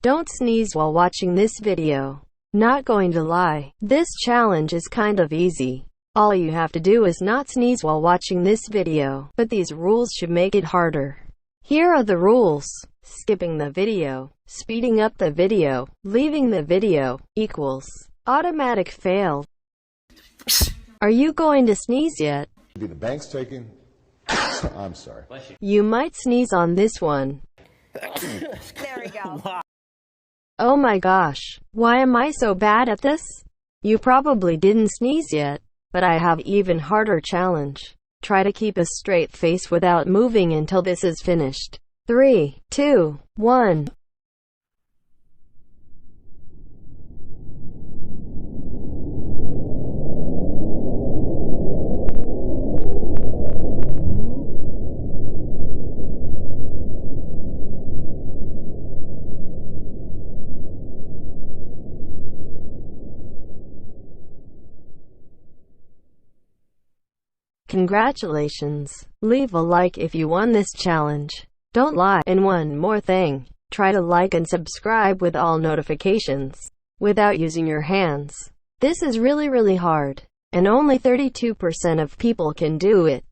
Don't sneeze while watching this video. Not going to lie, this challenge is kind of easy. All you have to do is not sneeze while watching this video, but these rules should make it harder. Here are the rules. Skipping the video, speeding up the video, leaving the video, equals automatic fail. Are you going to sneeze yet? Be the bank's taking. I'm sorry. You might sneeze on this one. There we go. Oh my gosh, why am I so bad at this? You probably didn't sneeze yet, but I have even harder challenge. Try to keep a straight face without moving until this is finished. 3, 2, 1. Congratulations. Leave a like if you won this challenge. Don't lie. And one more thing. Try to like and subscribe with all notifications, without using your hands. This is really hard, and only 32% of people can do it.